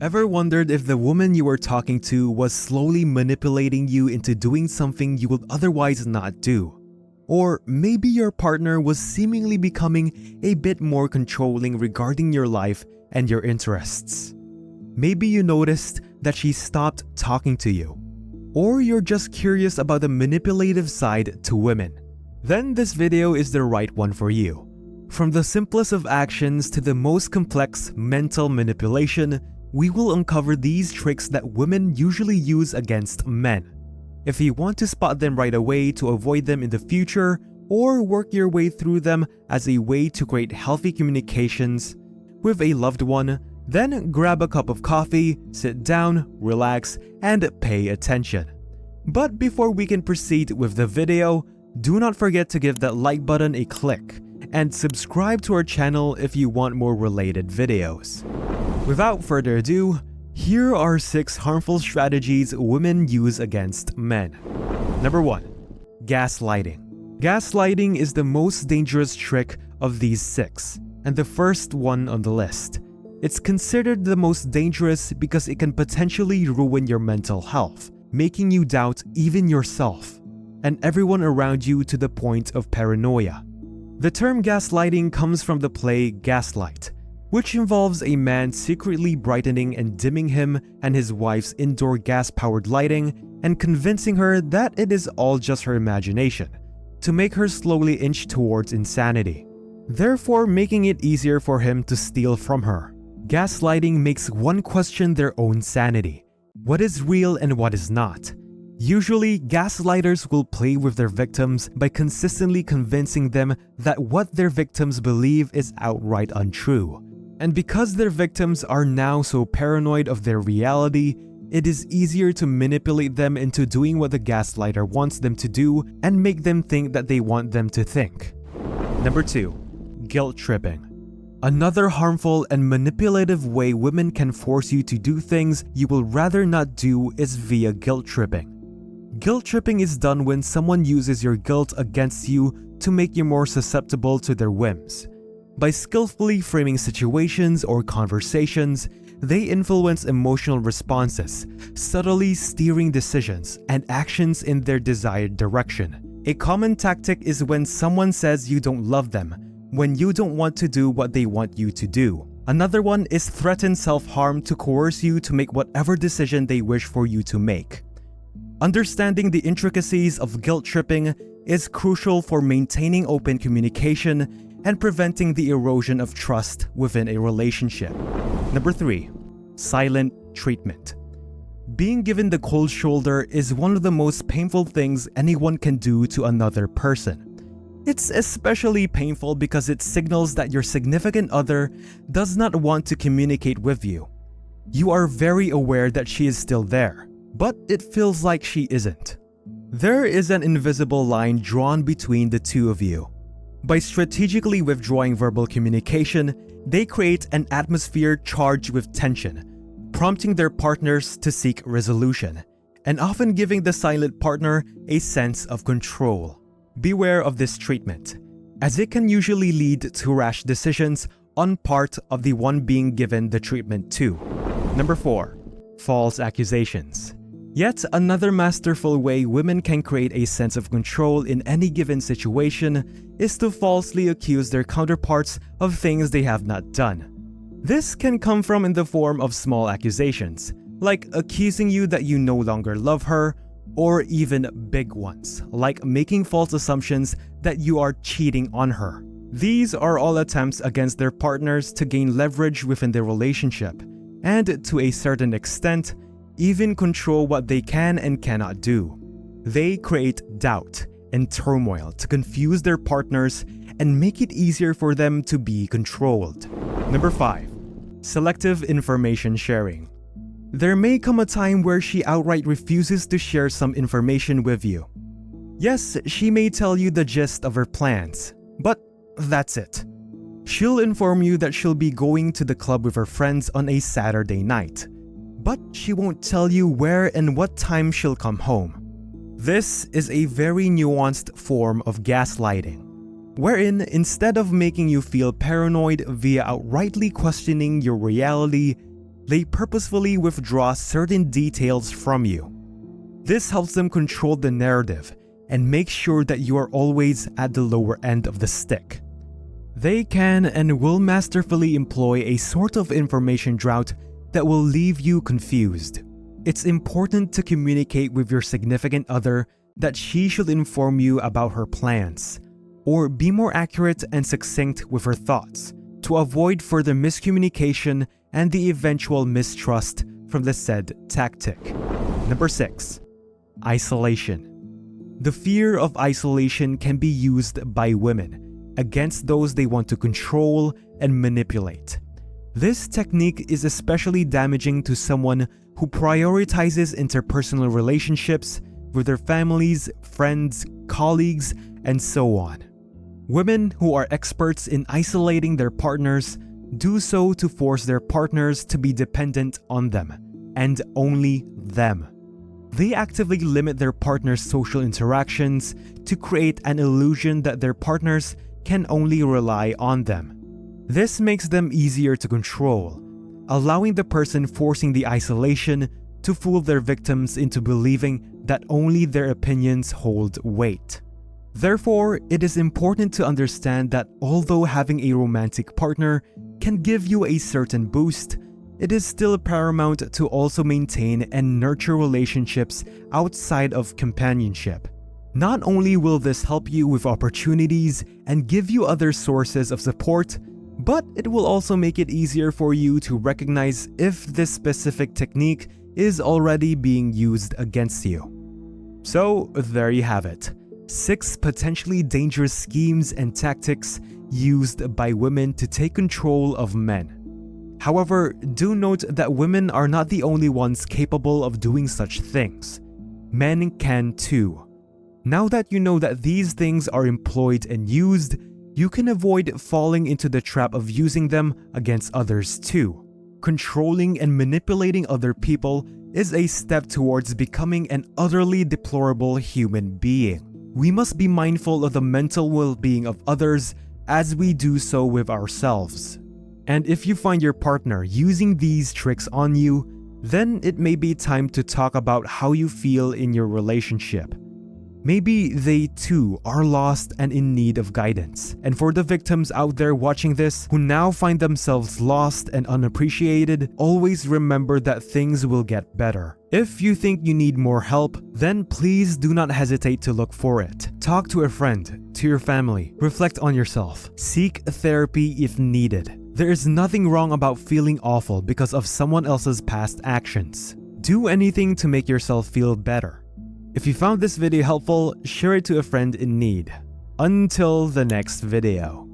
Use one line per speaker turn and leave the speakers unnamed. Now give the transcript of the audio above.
Ever wondered if the woman you were talking to was slowly manipulating you into doing something you would otherwise not do? Or maybe your partner was seemingly becoming a bit more controlling regarding your life and your interests. Maybe you noticed that she stopped talking to you. Or you're just curious about the manipulative side to women. Then this video is the right one for you. From the simplest of actions to the most complex mental manipulation, we will uncover these tricks that women usually use against men. If you want to spot them right away to avoid them in the future, or work your way through them as a way to create healthy communications with a loved one, then grab a cup of coffee, sit down, relax, and pay attention. But before we can proceed with the video, do not forget to give that like button a click and subscribe to our channel if you want more related videos. Without further ado, here are 6 harmful strategies women use against men. Number 1. Gaslighting. Gaslighting is the most dangerous trick of these 6, and the first one on the list. It's considered the most dangerous because it can potentially ruin your mental health, making you doubt even yourself and everyone around you to the point of paranoia. The term gaslighting comes from the play Gaslight, which involves a man secretly brightening and dimming him and his wife's indoor gas-powered lighting and convincing her that it is all just her imagination, to make her slowly inch towards insanity, therefore making it easier for him to steal from her. Gaslighting makes one question their own sanity: what is real and what is not? Usually, gaslighters will play with their victims by consistently convincing them that what their victims believe is outright untrue. And because their victims are now so paranoid of their reality, it is easier to manipulate them into doing what the gaslighter wants them to do and make them think that they want them to think. Number 2. Guilt tripping. Another harmful and manipulative way women can force you to do things you will rather not do is via guilt tripping. Guilt tripping is done when someone uses your guilt against you to make you more susceptible to their whims. By skillfully framing situations or conversations, they influence emotional responses, subtly steering decisions and actions in their desired direction. A common tactic is when someone says you don't love them, when you don't want to do what they want you to do. Another one is threaten self-harm to coerce you to make whatever decision they wish for you to make. Understanding the intricacies of guilt tripping is crucial for maintaining open communication and preventing the erosion of trust within a relationship. Number 3. Silent treatment. Being given the cold shoulder is one of the most painful things anyone can do to another person. It's especially painful because it signals that your significant other does not want to communicate with you. You are very aware that she is still there, but it feels like she isn't. There is an invisible line drawn between the two of you. By strategically withdrawing verbal communication, they create an atmosphere charged with tension, prompting their partners to seek resolution, and often giving the silent partner a sense of control. Beware of this treatment, as it can usually lead to rash decisions on part of the one being given the treatment to. Number 4. False accusations. Yet another masterful way women can create a sense of control in any given situation is to falsely accuse their counterparts of things they have not done. This can come from in the form of small accusations, like accusing you that you no longer love her, or even big ones, like making false assumptions that you are cheating on her. These are all attempts against their partners to gain leverage within their relationship, and to a certain extent, even control what they can and cannot do. They create doubt and turmoil to confuse their partners and make it easier for them to be controlled. Number 5. Selective information sharing. There may come a time where she outright refuses to share some information with you. Yes, she may tell you the gist of her plans, but that's it. She'll inform you that she'll be going to the club with her friends on a Saturday night, but she won't tell you where and what time she'll come home. This is a very nuanced form of gaslighting, wherein instead of making you feel paranoid via outrightly questioning your reality, they purposefully withdraw certain details from you. This helps them control the narrative and make sure that you are always at the lower end of the stick. They can and will masterfully employ a sort of information drought that will leave you confused. It's important to communicate with your significant other that she should inform you about her plans, or be more accurate and succinct with her thoughts to avoid further miscommunication and the eventual mistrust from the said tactic. Number 6. Isolation. The fear of isolation can be used by women against those they want to control and manipulate. This technique is especially damaging to someone who prioritizes interpersonal relationships with their families, friends, colleagues, and so on. Women who are experts in isolating their partners do so to force their partners to be dependent on them, and only them. They actively limit their partner's social interactions to create an illusion that their partners can only rely on them. This makes them easier to control, allowing the person forcing the isolation to fool their victims into believing that only their opinions hold weight. Therefore, it is important to understand that although having a romantic partner can give you a certain boost, it is still paramount to also maintain and nurture relationships outside of companionship. Not only will this help you with opportunities and give you other sources of support, but it will also make it easier for you to recognize if this specific technique is already being used against you. So there you have it. 6 potentially dangerous schemes and tactics used by women to take control of men. However, do note that women are not the only ones capable of doing such things. Men can too. Now that you know that these things are employed and used, you can avoid falling into the trap of using them against others too. Controlling and manipulating other people is a step towards becoming an utterly deplorable human being. We must be mindful of the mental well-being of others as we do so with ourselves. And if you find your partner using these tricks on you, then it may be time to talk about how you feel in your relationship. Maybe they too are lost and in need of guidance. And for the victims out there watching this who now find themselves lost and unappreciated, always remember that things will get better. If you think you need more help, then please do not hesitate to look for it. Talk to a friend, to your family, reflect on yourself, seek therapy if needed. There is nothing wrong about feeling awful because of someone else's past actions. Do anything to make yourself feel better. If you found this video helpful, share it to a friend in need. Until the next video.